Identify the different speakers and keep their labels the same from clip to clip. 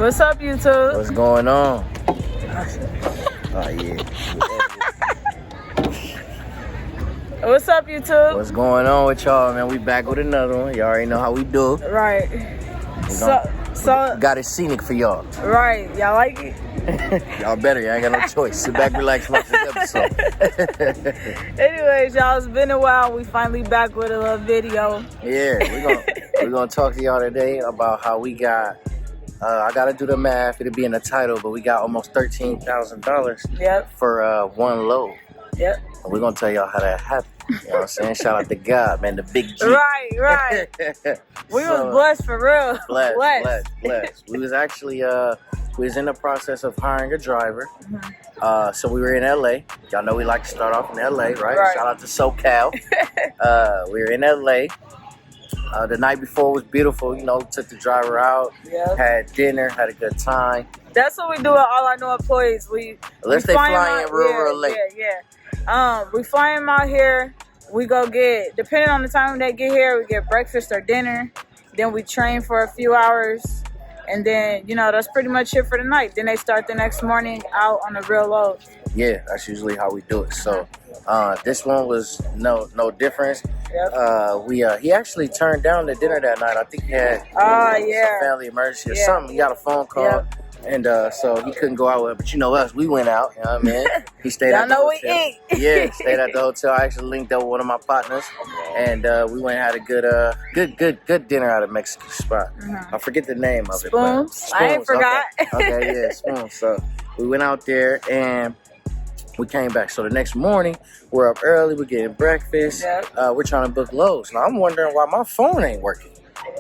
Speaker 1: What's up, YouTube?
Speaker 2: What's going on? Oh, yeah.
Speaker 1: What's up, YouTube?
Speaker 2: What's going on with y'all, man? We back with another one. Y'all already know how we do.
Speaker 1: Right. So
Speaker 2: got it scenic for y'all.
Speaker 1: Right. Y'all like it?
Speaker 2: Y'all better. Y'all ain't got no choice. Sit back, relax, watch this episode.
Speaker 1: Anyways, y'all, it's been a while. We finally back with a little video.
Speaker 2: Yeah, we're gonna talk to y'all today about how we got. I gotta do the math. It'll be in the title, but we got almost $13,000.
Speaker 1: Yep.
Speaker 2: For one load.
Speaker 1: Yep.
Speaker 2: And we're gonna tell y'all how that happened. You know what I'm saying? Shout out to God, man, the big G.
Speaker 1: Right. We was blessed for real.
Speaker 2: Blessed. We was actually we was in the process of hiring a driver.
Speaker 1: Mm-hmm.
Speaker 2: So we were in LA. Y'all know we like to start off in LA, right? Shout out to SoCal. We were in LA. The night before was beautiful, you know, took the driver out, had dinner, had a good time. That's
Speaker 1: what we do with all our new employees.
Speaker 2: Unless they fly in real late.
Speaker 1: Yeah. We fly them out here. We go get, depending on the time they get here, we get breakfast or dinner. Then we train for a few hours. And then, you know, that's pretty much it for the night. Then they start the next morning out on the real load.
Speaker 2: Yeah, that's usually how we do it. So this one was no difference.
Speaker 1: Yep.
Speaker 2: He actually turned down the dinner that night. I think he had a family emergency or something. He got a phone call, and so he couldn't go out with it. But you know us, we went out. You know what I mean? He stayed at the hotel.
Speaker 1: We eat.
Speaker 2: Yeah, stayed at the hotel. I actually linked up with one of my partners, and we went and had a good dinner at a Mexican spot. I forget the name of it.
Speaker 1: Spoons. I ain't forgot.
Speaker 2: Okay, yeah, Spoons. So we went out there and we came back. So the next morning, we're up early. We're getting breakfast. We're trying to book loads. Now, I'm wondering why my phone ain't working.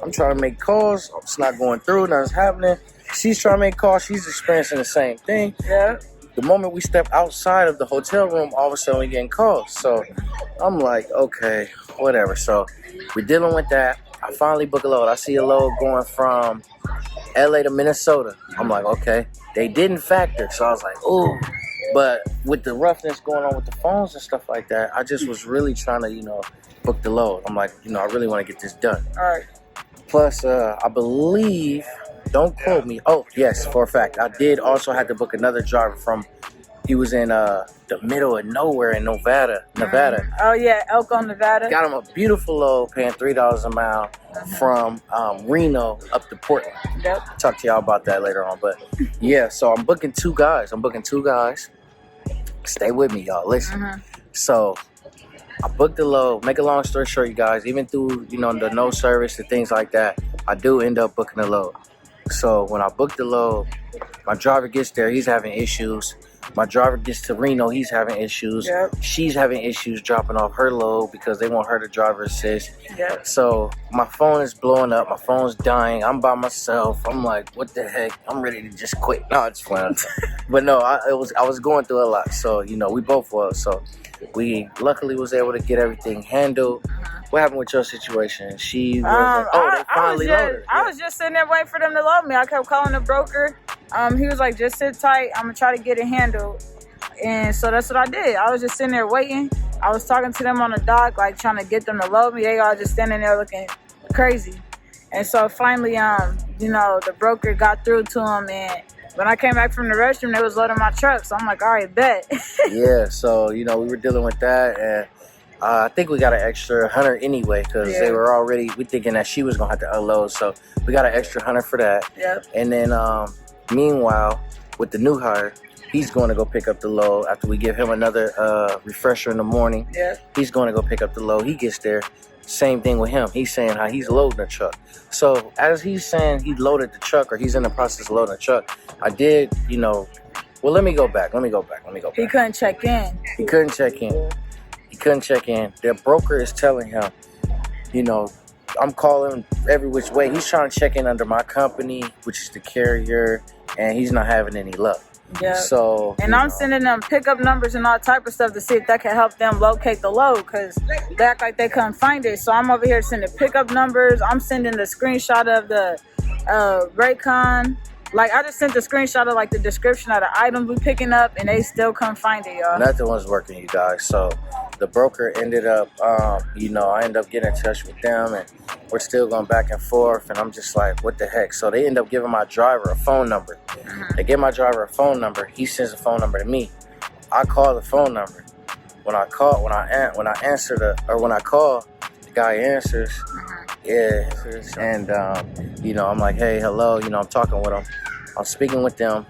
Speaker 2: I'm trying to make calls. It's not going through. Nothing's happening. She's trying to make calls. She's experiencing the same thing. The moment we step outside of the hotel room, all of a sudden we're getting calls. So I'm like, okay, whatever. So we're dealing with that. I finally book a load. I see a load going from LA to Minnesota. I'm like, okay. They didn't factor. So I was like, ooh. But with the roughness going on with the phones and stuff like that, I just was really trying to, you know, book the load. I'm like, you know, I really want to get this done.
Speaker 1: All right.
Speaker 2: Plus, I believe, don't quote me. Oh, yes, for a fact. I did also have to book another driver from, he was in the middle of nowhere in Nevada.
Speaker 1: Oh, yeah, Elko, Nevada.
Speaker 2: Got him a beautiful load, paying $3 a mile from Reno up to Portland.
Speaker 1: Yep.
Speaker 2: Talk to y'all about that later on. But, yeah, so I'm booking two guys. Stay with me, y'all. Listen. So I booked the load. Make a long story short, you guys, even through, you know, the no service and things like that, I do end up booking the load. So when I book the load, my driver gets there, he's having issues. My driver gets to Reno, he's having issues. She's having issues dropping off her load because they want her to driver assist. So my phone is blowing up. My phone's dying. I'm by myself. I'm like, what the heck? I'm ready to just quit. No, it's fine. But no, I was going through a lot. So, you know, we both were. So we luckily was able to get everything handled. What happened with your situation? She was they finally loaded.
Speaker 1: I was just sitting there waiting for them to load me. I kept calling the broker. He was like, just sit tight. I'm going to try to get it handled. And so that's what I did. I was just sitting there waiting. I was talking to them on the dock, like trying to get them to load me. They all just standing there looking crazy. And so finally, you know, the broker got through to them. And when I came back from the restroom, they was loading my truck. So I'm like, all right, bet.
Speaker 2: Yeah, so, you know, we were dealing with that. And I think we got an extra 100 anyway because they were already, we thinking that she was going to have to unload. So we got an extra 100 for that. And then meanwhile, with the new hire, he's going to go pick up the load after we give him another refresher in the morning. He's going to go pick up the load. He gets there. Same thing with him. He's saying how he's loading the truck. So as he's saying he loaded the truck or he's in the process of loading the truck, I did, you know, well, let me go back.
Speaker 1: He couldn't check in.
Speaker 2: He couldn't check in. Their broker is telling him, you know, I'm calling every which way. He's trying to check in under my company, which is the carrier, and he's not having any luck. So,
Speaker 1: and I'm sending them pickup numbers and all type of stuff to see if that can help them locate the load because they act like they couldn't find it. So I'm over here sending pickup numbers. I'm sending the screenshot of the Raycon. Like, I just sent the screenshot of, like, the description of the items we picking up, and they still couldn't find it, y'all.
Speaker 2: Nothing was working, you guys. So the broker ended up, you know, I ended up getting in touch with them, and we're still going back and forth, and I'm just like, what the heck? So they end up giving my driver a phone number. They give my driver a phone number. He sends a phone number to me. I call the phone number. When I call, when I answer when I call, the guy answers. Yeah, and you know, I'm like, hey, hello. You know, I'm talking with him. I'm speaking with them.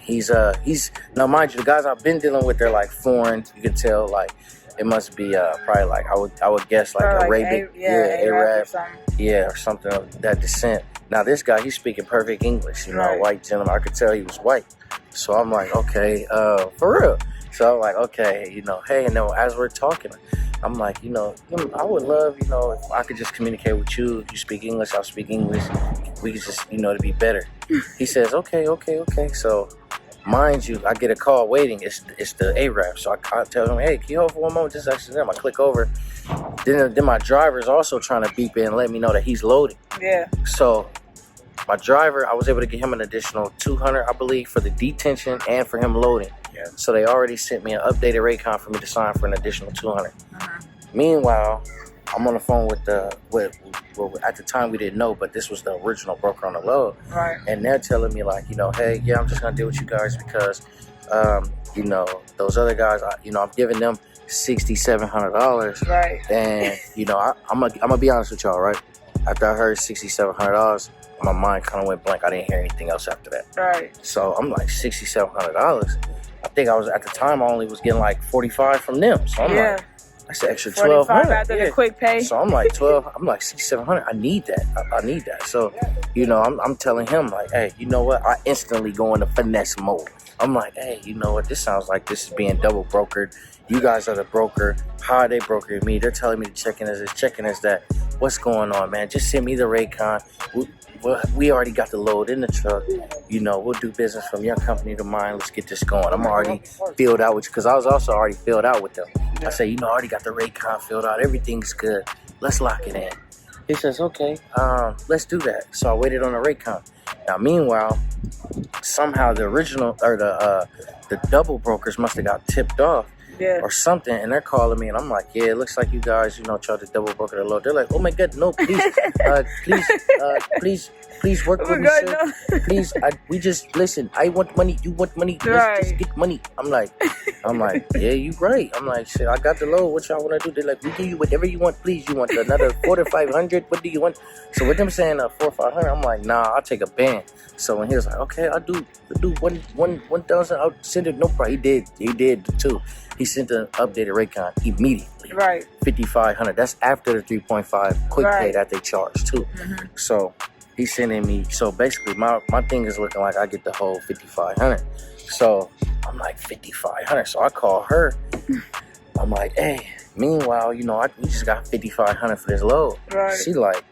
Speaker 2: He's now, mind you, the guys I've been dealing with, they're like foreign. You can tell, like, it must be probably like I would guess like Arabic, Arab, or something of that descent. Now this guy, he's speaking perfect English, you know, white gentleman. I could tell he was white. So I'm like, okay, for real. So I'm like, okay, you know, hey, and then as we're talking, I'm like, you know, I would love, you know, if I could just communicate with you. If you speak English, I'll speak English. We could just, you know, to be better. He says, okay. So, mind you, I get a call waiting. It's the Arab. So I tell him, hey, can you hold for one moment? Just actually them. I click over. Then my driver's also trying to beep in and let me know that he's loading. Yeah. So my driver, I was able to get him an additional $200, I believe, for the detention and for him loading. Yeah. So they already sent me an updated rate con for me to sign for an additional $200. Meanwhile, I'm on the phone with at the time we didn't know, but this was the original broker on the load. Right. And they're telling me like, you know, hey, yeah, I'm just gonna deal with you guys because, you know, those other guys, you know, I'm giving them $6,700. Right. And you know, I'm gonna be honest with y'all, right? After I heard $6,700, my mind kind of went blank. I didn't hear anything else after that. Right. So I'm like, $6,700. I think I was at the time I only was getting like 45 from them. So I'm like, that's an extra 1,200
Speaker 1: after the quick pay.
Speaker 2: So I'm like 12. I'm like 6,700. I need that. I need that. So, you know, I'm telling him like, hey, you know what? I instantly go into finesse mode. I'm like, hey, you know what? This sounds like this is being double brokered. You guys are the broker. How are they brokering me? They're telling me to check in as this, checking as that. What's going on, man? Just send me the rate con. We already got the load in the truck. You know, we'll do business from your company to mine. Let's get this going. I'm already filled out with you because I was also already filled out with them. I say, you know, I already got the rate con filled out. Everything's good. Let's lock it in. He says, okay, let's do that. So I waited on the rate con. Now, meanwhile, somehow the original or the double brokers must have got tipped off. Yeah. Or something, and they're calling me, and I'm like, yeah, it looks like you guys, you know, tried to double broker the load. They're like, oh my God, no, please, please work with me, sir. No. Please, we just listen. I want money, you want money. Let's just get money. I'm like, yeah, you right. I'm like, shit, I got the load. What y'all want to do? They're like, we give you whatever you want, please. You want another 400 to 500? What do you want? So with them saying 400 or 500, I'm like, nah, I'll take a band. So when he was like, okay, I'll do 1,000. I'll send it. No problem. He did too. He sent an updated rate con immediately. Right. 5,500. That's after the 3.5 quick pay that they charge too. So he's sending me. So basically, my thing is looking like I get the whole 5,500. So I'm like 5,500. So I call her. I'm like, hey. Meanwhile, you know, we just got 5,500 for this load. Right. She like,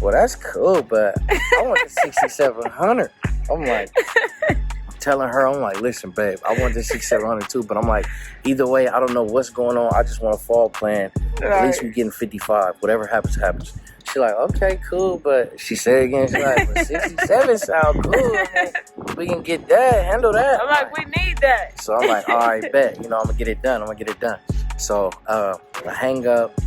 Speaker 2: well, that's cool, but I want the 6,700. I'm like. Telling her, I'm like, listen, babe, I want this 6,700 too, but I'm like, either way, I don't know what's going on. I just want a fall plan. At least we getting 55. Whatever happens, happens. She like, okay, cool, but she said again, she's like, but 67 sound cool. I mean, we can get that, handle that.
Speaker 1: I'm like, we need that.
Speaker 2: So I'm like, all right, bet. You know, I'm gonna get it done. So I hang up.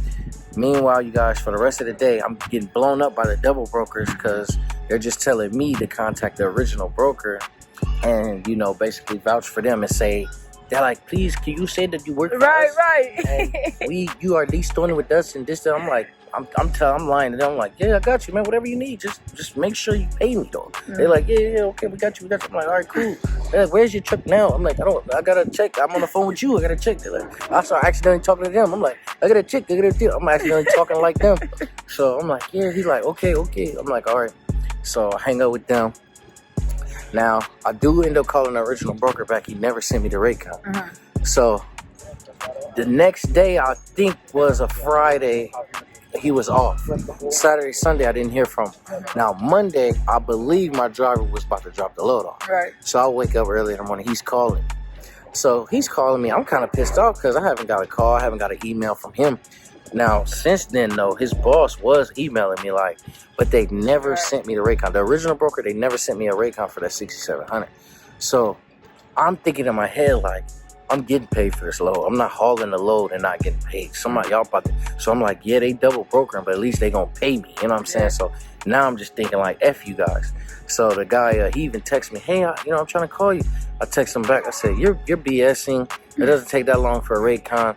Speaker 2: Meanwhile, you guys, for the rest of the day, I'm getting blown up by the double brokers because they're just telling me to contact the original broker. And, you know, basically vouch for them and say, they're like, please, can you say that you work for us? Right. And you are at least doing it with us and this, that. I'm like, I'm lying to them. I'm like, yeah, I got you, man. Whatever you need, just make sure you pay me, though. They're like, yeah, okay, we got you. I'm like, all right, cool. Where's your truck now? I'm like, I gotta check. I'm on the phone with you. I gotta check. They're like, I started accidentally talking to them. I'm like, I gotta check. I'm accidentally talking like them. So I'm like, yeah. He's like, okay. I'm like, all right. So I hang out with them. Now, I do end up calling the original broker back. He never sent me the rate con. So, the next day, I think was a Friday, he was off. Saturday, Sunday, I didn't hear from him. Now, Monday, I believe my driver was about to drop the load off. Right. So, I wake up early in the morning. He's calling. So, he's calling me. I'm kind of pissed off because I haven't got a call. I haven't got an email from him. Now, since then, though, his boss was emailing me, like, but they never sent me the rate con. The original broker, they never sent me a rate con for that 6,700. So I'm thinking in my head, like, I'm getting paid for this load. I'm not hauling the load and not getting paid. Somebody, y'all about to, so I'm like, yeah, they double brokering, but at least they gonna pay me. You know what I'm saying? So now I'm just thinking like, F you guys. So the guy, he even texted me, hey, I'm trying to call you. I text him back. I said, you're BSing. It doesn't take that long for a rate con.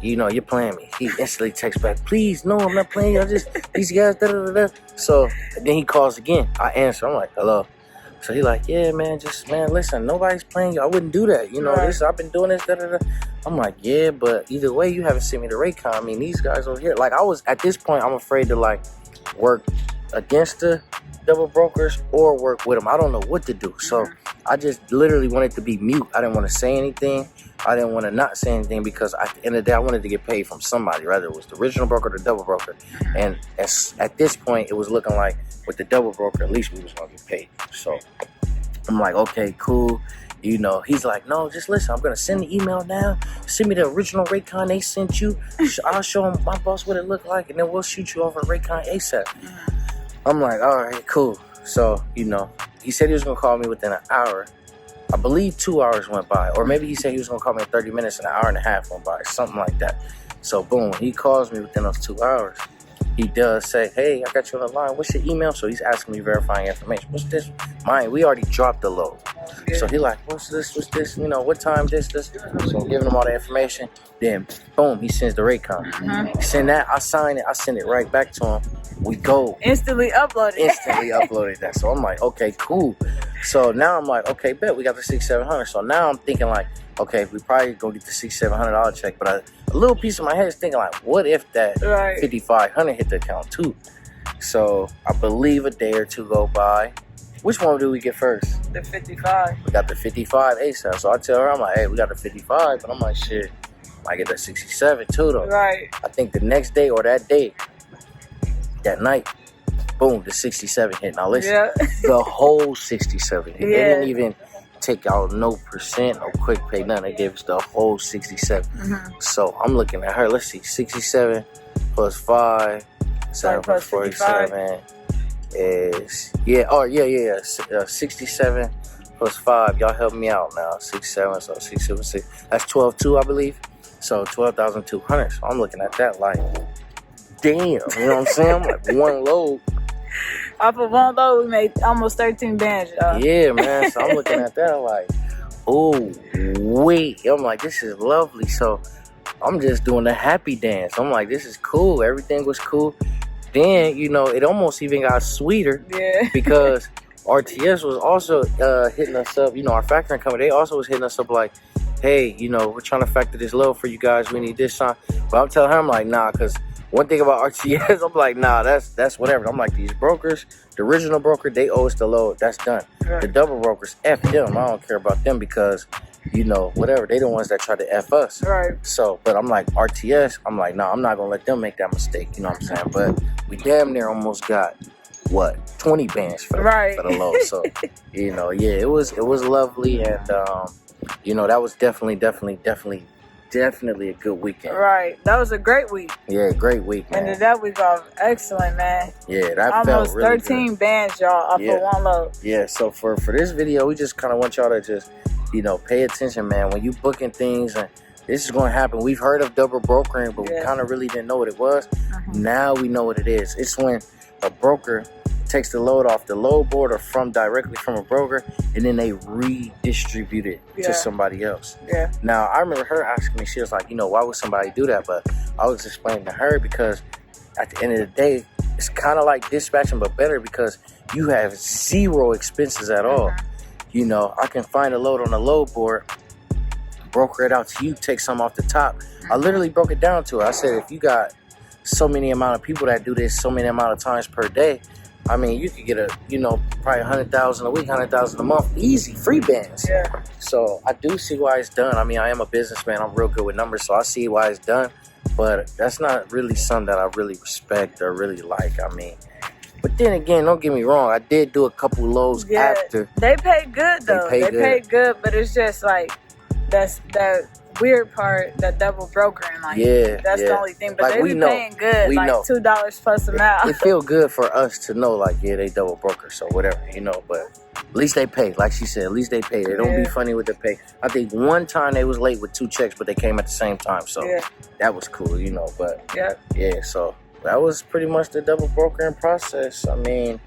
Speaker 2: You're playing me. He instantly texts back, please, no, I'm not playing you. I just, these guys, da-da-da-da. So then he calls again. I answer. I'm like, hello. So he like, yeah, man, listen, nobody's playing you. I wouldn't do that. I've been doing this, da-da-da. I'm like, yeah, but either way, you haven't sent me the rate con. I mean, these guys over here, like, I was, at this point, I'm afraid to, like, work against the double brokers or work with them. I don't know what to do. So I just literally wanted to be mute. I didn't want to say anything. I didn't want to not say anything because at the end of the day, I wanted to get paid from somebody, whether it was the original broker or the double broker. And at this point, it was looking like with the double broker, at least we was going to get paid. So I'm like, okay, cool. He's like, no, just listen. I'm going to send the email now. Send me the original rate con they sent you. I'll show him my boss what it looked like, and then we'll shoot you over a rate con ASAP. I'm like, all right, cool. So, he said he was going to call me within an hour. I believe 2 hours went by. Or maybe he said he was going to call me in 30 minutes and an hour and a half went by. Something like that. So, boom, he calls me within those 2 hours. He does say, hey, I got you on the line. What's your email? So he's asking me verifying information. What's this? Mine, we already dropped the load. So he like, what's this? What's this? What time this? So I'm giving him all the information. Then, boom, he sends the rate con. He send that. I sign it. I send it right back to him. We go.
Speaker 1: Instantly
Speaker 2: uploaded that. So I'm like, okay, cool. So now I'm like, okay, bet we got the $6,700. So now I'm thinking like, okay, we probably gonna get the $6,700 check. But a little piece of my head is thinking like, what if that $5,500 hit the account too? So I believe a day or two go by. Which one do we get first?
Speaker 1: The 55.
Speaker 2: We got the 55 ASAP. So I tell her, I'm like, hey, we got the 55. But I'm like, shit, I get that 67 too though.
Speaker 1: Right.
Speaker 2: I think the next day or that day, that night, boom, the 67 hit. Now listen, the whole 67 hit. They didn't even take out no percent, no quick pay, nothing. They gave us the whole 67. So I'm looking at her. Let's see, 67 plus 5, 7 plus 47 is 67 plus 5. Y'all help me out now. 67, so 676. That's 12,200, I believe. So 12,200. So I'm looking at that like, damn, you know what I'm saying? Like one load.
Speaker 1: Off of one load, we made almost 13 bands, y'all.
Speaker 2: Yeah, man. So I'm looking at that like, oh, wait. I'm like, this is lovely. So I'm just doing the happy dance. I'm like, this is cool. Everything was cool. Then, it almost even got sweeter.
Speaker 1: Yeah.
Speaker 2: Because RTS was also hitting us up. Our factoring company, they also was hitting us up like, hey, we're trying to factor this load for you guys. We need this time. But I'm telling her, I'm like, nah, because one thing about RTS, I'm like, nah, that's whatever. I'm like, these brokers, the original broker, they owe us the load. That's done. Right. The double brokers, F them. I don't care about them because, whatever. They the ones that try to F us.
Speaker 1: Right.
Speaker 2: So, but I'm like, RTS, I'm like, nah, I'm not going to let them make that mistake. You know what I'm saying? But we damn near almost got, 20 bands for the load. So, it was lovely. And, that was definitely a good weekend.
Speaker 1: Right. That was a great week.
Speaker 2: Yeah, great week, man.
Speaker 1: Ended that week off excellent, man.
Speaker 2: Yeah, that
Speaker 1: almost
Speaker 2: felt really
Speaker 1: 13
Speaker 2: good.
Speaker 1: bands, y'all, off of one load.
Speaker 2: Yeah, so for this video, we just kind of want y'all to just, pay attention, man. When you booking things, and this is going to happen. We've heard of double brokering, but we kind of really didn't know what it was. Now we know what it is. It's when a broker takes the load off the load board or directly from a broker, and then they redistribute it to somebody else.
Speaker 1: Yeah.
Speaker 2: Now, I remember her asking me, she was like, why would somebody do that? But I was explaining to her because at the end of the day, it's kind of like dispatching, but better because you have zero expenses at all. I can find a load on the load board, broker it out to you, take some off the top. I literally broke it down to her. I said, if you got so many amount of people that do this so many amount of times per day, I mean, you could get probably 100,000 a week, 100,000 a month, easy, free bands.
Speaker 1: Yeah.
Speaker 2: So I do see why it's done. I mean, I am a businessman. I'm real good with numbers, so I see why it's done. But that's not really something that I really respect or really like. I mean, but then again, don't get me wrong. I did do a couple loads after.
Speaker 1: They paid good though. They paid good, but it's just like that's that weird part, that double brokering. Like, that's the only thing. But like, they be paying good, like $2 plus a mile.
Speaker 2: It feel good for us to know, like, they double broker, so whatever, But At least they pay, like she said. At least they pay. They don't be funny with the pay. I think one time they was late with 2 checks, but they came at the same time, so that was cool, you know. But yeah, so that was pretty much the double brokering process. I mean,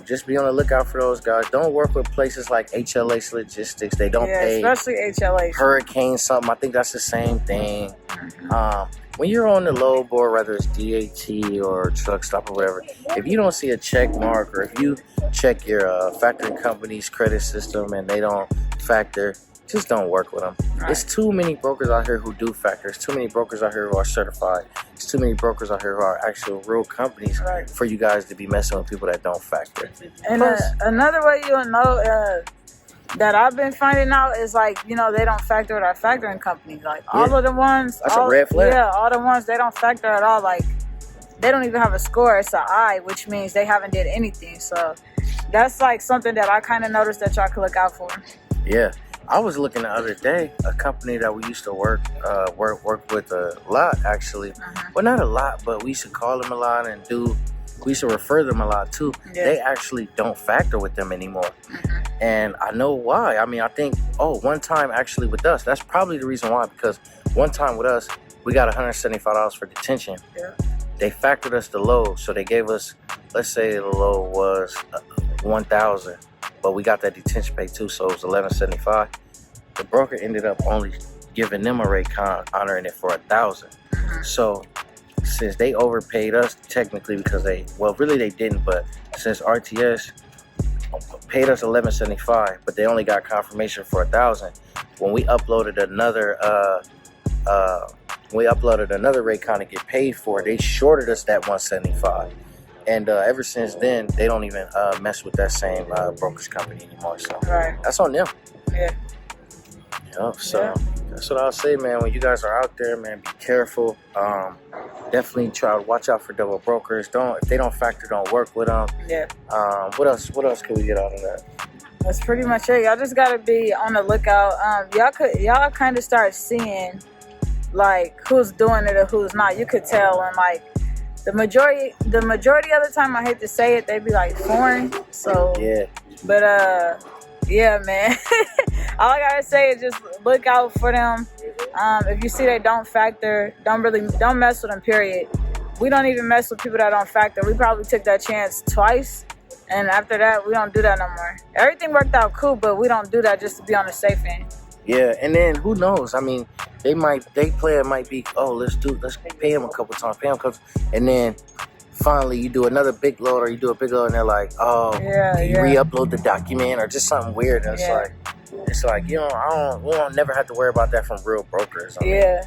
Speaker 2: just be on the lookout for those guys. Don't work with places like HLH Logistics. They don't pay.
Speaker 1: Especially HLH.
Speaker 2: Hurricane something. I think that's the same thing. When you're on the load board, whether it's DAT or truck stop or whatever, if you don't see a check mark, or if you check your factoring company's credit system and they don't factor, just don't work with them. There's too many brokers out here who do factor. There's too many brokers out here who are certified. There's too many brokers out here who are actual real companies for you guys to be messing with people that don't factor.
Speaker 1: And another way you'll know that I've been finding out is, like, you know, they don't factor with our factoring company. Like, all of the ones.
Speaker 2: That's a red flag.
Speaker 1: Yeah, all the ones, they don't factor at all. Like, they don't even have a score. It's an I, which means they haven't did anything. So that's like something that I kind of noticed that y'all could look out for. Yeah.
Speaker 2: I was looking the other day, a company that we used to work with a lot, actually. Well, not a lot, but we used to call them a lot and we used to refer them a lot too. They actually don't factor with them anymore. And I know why. I mean, I think, one time actually with us, that's probably the reason why, because one time with us, we got $175 for detention. They factored us the load, so they gave us, let's say the load was $1,000, but we got that detention pay too, so it was $1,175. The broker ended up only giving them a rate honoring it for $1,000. So since they overpaid us technically, because really they didn't, but since RTS paid us $1,175, but they only got confirmation for $1,000, when we uploaded another rate con to get paid for, they shorted us that $175. And ever since then, they don't even mess with that same brokerage company anymore. So that's on them. So that's what I'll say, man. When you guys are out there, man, be careful. Definitely try to watch out for double brokers. If they don't factor, don't work with them. What else can we get out of that?
Speaker 1: That's pretty much it. Y'all just gotta be on the lookout. Y'all kind of start seeing, like, who's doing it or who's not. You could tell, and like the majority of the time, I hate to say it, they be like foreign. So but yeah, man. All I gotta say is just look out for them. If you see they don't factor, don't mess with them, period. We don't even mess with people that don't factor. We probably took that chance twice, and after that, we don't do that no more. Everything worked out cool, but we don't do that just to be on the safe end.
Speaker 2: Yeah, and then who knows? I mean, they player might be, let's pay him a couple times, and then finally you do another big load, or you do a big load, and they're like, can you re-upload the document, or just something weird, and it's like, you know, we don't never have to worry about that from real brokers. I mean,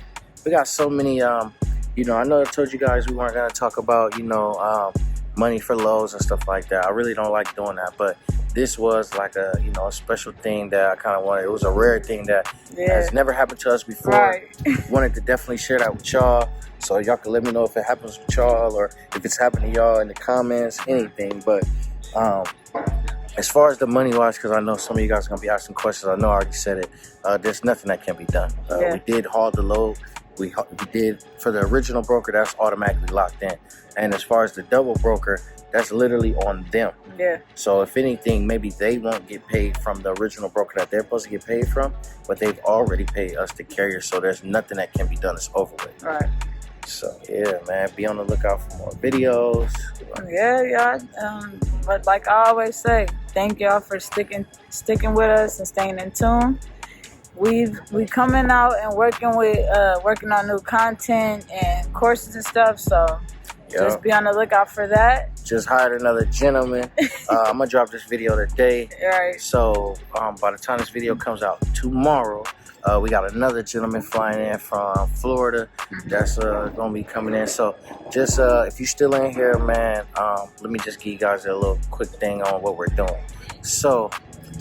Speaker 2: we got so many, you know, I know I told you guys we weren't going to talk about, you know, money for loads and stuff like that. I really don't like doing that, but this was like a, you know, a special thing that I kind of wanted. It was a rare thing that has never happened to us before. Wanted to definitely share that with y'all, so y'all can let me know if it happens with y'all, or if it's happened to y'all in the comments, anything. But as far as the money wise, because I know some of you guys are going to be asking questions, I know I already said it, there's nothing that can be done. We did haul the load. We did for the original broker, that's automatically locked in. And as far as the double broker, that's literally on them. So if anything, maybe they won't get paid from the original broker that they're supposed to get paid from, but they've already paid us, the carrier, so there's nothing that can be done. It's over with. So yeah, man, be on the lookout for more videos. But like I always say, thank y'all for sticking with us and staying in tune. We coming out and working on new content and courses and stuff, so just be on the lookout for that. Just hired another gentleman. I'm gonna drop this video today. So by the time this video comes out tomorrow, we got another gentleman flying in from Florida that's gonna be coming in. So just if you're still in here, man, let me just give you guys a little quick thing on what we're doing. So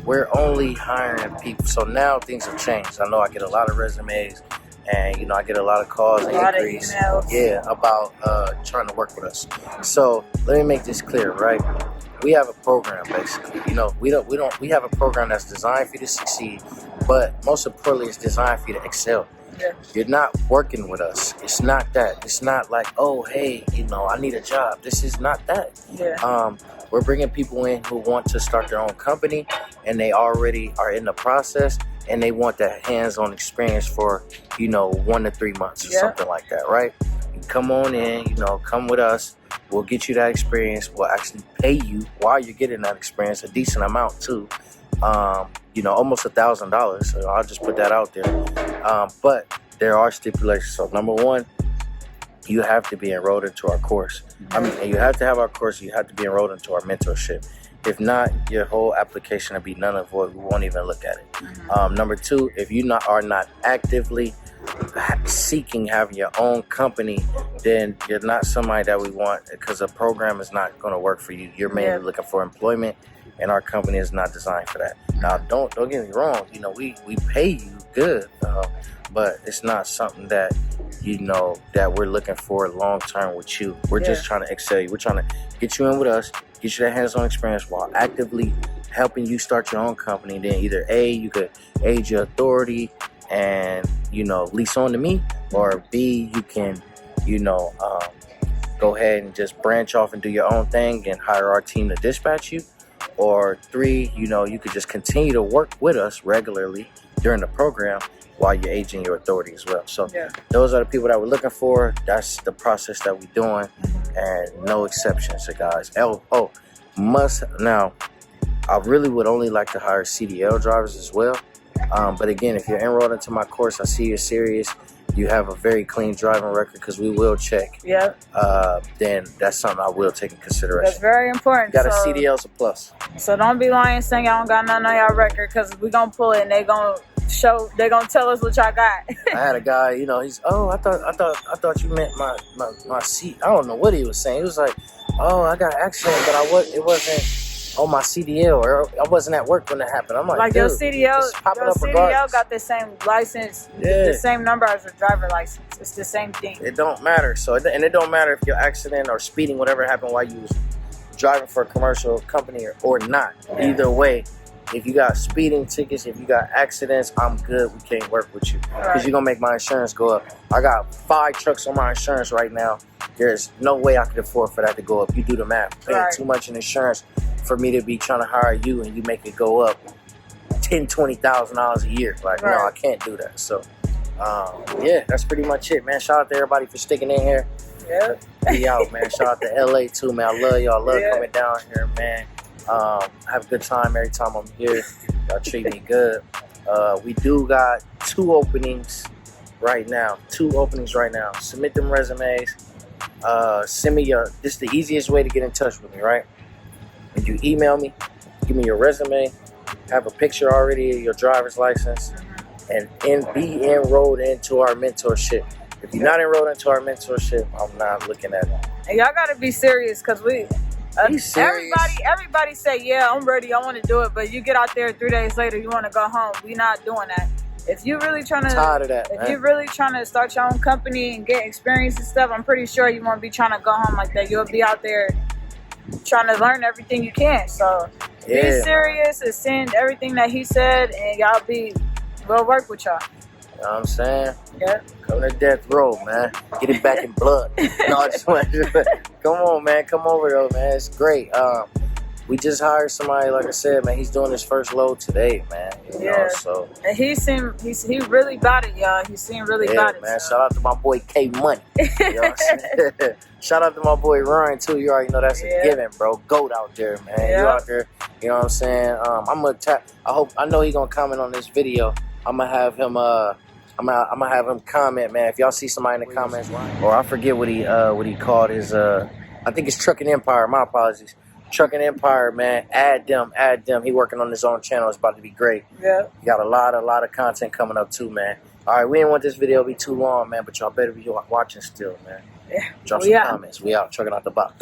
Speaker 2: we're only hiring people. So now things have changed. I know I get a lot of resumes, and you know, I get a lot of calls and inquiries, about trying to work with us. So let me make this clear, right? We have a program, basically. You know, we have a program that's designed for you to succeed, but most importantly, it's designed for you to excel. You're not working with us. It's not that. It's not like, oh, hey, you know, I need a job. This is not that. We're bringing people in who want to start their own company, and they already are in the process, and they want that hands-on experience for, you know, 1 to 3 months or something like that, right? You come on in, you know, come with us. We'll get you that experience. We'll actually pay you while you're getting that experience, a decent amount too. You know, almost $1,000. So I'll just put that out there. But there are stipulations. So number one, you have to be enrolled into our course. I mean, you have to have our course. You have to be enrolled into our mentorship. If not, your whole application will be null and void. We won't even look at it. Number two, if you are not actively seeking having your own company, then you're not somebody that we want, because a program is not going to work for you. You're mainly looking for employment, and our company is not designed for that. Now, don't get me wrong. You know, we pay you good, but it's not something that, you know, that we're looking for long term with you. We're just trying to excel you. We're trying to get you in with us, get you that hands-on experience while actively helping you start your own company. Then either A, you could aid your authority and, you know, lease on to me, or B, you can, you know, go ahead and just branch off and do your own thing and hire our team to dispatch you. Or 3, you know, you could just continue to work with us regularly during the program while you're aging your authority as well. So those are the people that we're looking for. That's the process that we're doing, and no exceptions, guys. Now, I really would only like to hire CDL drivers as well. But again, if you're enrolled into my course, I see you're serious. You have a very clean driving record, because we will check. Then that's something I will take in consideration.
Speaker 1: That's very important.
Speaker 2: Got a CDL's a plus.
Speaker 1: So don't be lying saying y'all don't got nothing on y'all record, because we gonna pull it and they gonna tell us what y'all got.
Speaker 2: I had a guy, you know, he's, I thought you meant my seat. I don't know what he was saying. He was like, oh, I got an accident, but it wasn't on my CDL, or I wasn't at work when it happened. I'm like
Speaker 1: your CDL got the same license, the same number as your driver license. It's the same thing.
Speaker 2: It don't matter. So, and it don't matter if your accident or speeding, whatever happened while you was driving for a commercial company or not. Either way, if you got speeding tickets, if you got accidents, I'm good. We can't work with you, because you're gonna make my insurance go up. I got 5 trucks on my insurance right now. There's no way I could afford for that to go up. You do the math. Paying too much in insurance for me to be trying to hire you, and you make it go up $10,000-$20,000 a year. Like, no, I can't do that. So, that's pretty much it, man. Shout out to everybody for sticking in here. Be out, man. Shout out to LA too, man. I love y'all. Love coming down here, man. Have a good time every time I'm here. Y'all treat me good. We do got 2 openings right now. Submit them resumes. Send me this is the easiest way to get in touch with me, right? When you email me, give me your resume, have a picture already of your driver's license, and be enrolled into our mentorship. If you're not enrolled into our mentorship, I'm not looking at it.
Speaker 1: And y'all gotta be serious, because everybody say, yeah, I'm ready, I want to do it, but you get out there 3 days later, you want to go home. We're not doing that. If you're really trying to start your own company and get experience and stuff, I'm pretty sure you won't be trying to go home like that. You'll be out there trying to learn everything you can. So be serious and send everything that he said, and we'll work with y'all.
Speaker 2: You know what I'm saying? Come to death row, man. Get it back in blood. No, I just want come on, man. Come over though, man. It's great. We just hired somebody, like I said, man. He's doing his first load today, man. You know, so. And
Speaker 1: he really got it, y'all. He seemed really got it,
Speaker 2: man. So. Shout out to my boy K Money. You know what I'm saying? Shout out to my boy Ryan too. You already know that's a given, bro. Goat out there, man. You out there. You know what I'm saying? I know he's gonna comment on this video. I'm gonna have him. I'm gonna have him comment, man. If y'all see somebody in the comments, or I forget what he called his. I think it's Trucking Empire. My apologies. Trucking Empire, man. Add them. He working on his own channel. It's about to be great. He got a lot of content coming up too, man. All right, we didn't want this video to be too long, man, but y'all better be watching still, man. Drop some comments. We out. Trucking out the box.